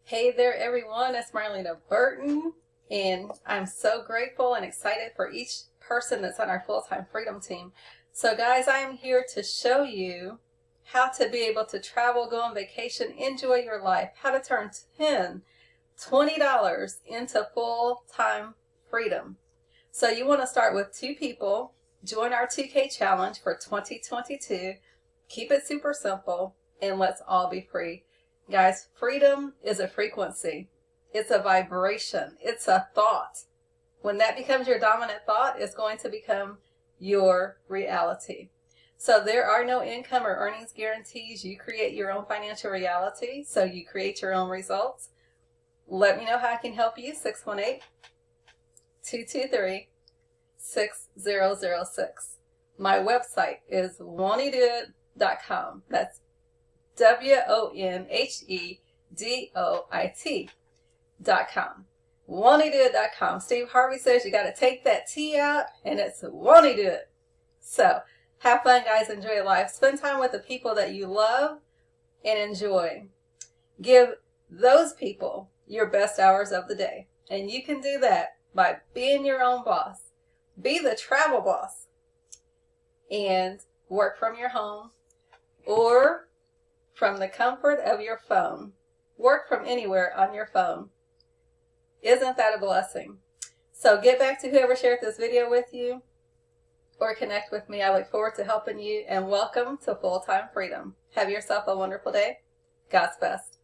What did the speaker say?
Hey there everyone, it's Marlena Burton, and I'm so grateful and excited for each person that's on our full-time freedom team. So guys, I am here to show you how to be able to travel, go on vacation, enjoy your life, how to turn $20 into full-time freedom. So you want to start with 2 people, join our 2K challenge for 2022, keep it super simple, and let's all be free. Guys, freedom is a frequency. It's a vibration. It's a thought. When that becomes your dominant thought, it's going to become your reality. So there are no income or earnings guarantees. You create your own financial reality, so you create your own results. Let me know how I can help you, 618-223-6006. My website is won'thedoit.com. That's WONHEDOIT.com. won'tthedoit.com. Steve Harvey says you got to take that T out, and it's won't he do it. So have fun, guys. Enjoy life. Spend time with the people that you love and enjoy. Give those people your best hours of the day, and you can do that by being your own boss. Be the travel boss and work from your home or from the comfort of your phone. Work from anywhere on your phone. Isn't that a blessing? So get back to whoever shared this video with you or connect with me. I look forward to helping you, and welcome to Full-Time Freedom. Have yourself a wonderful day. God's best.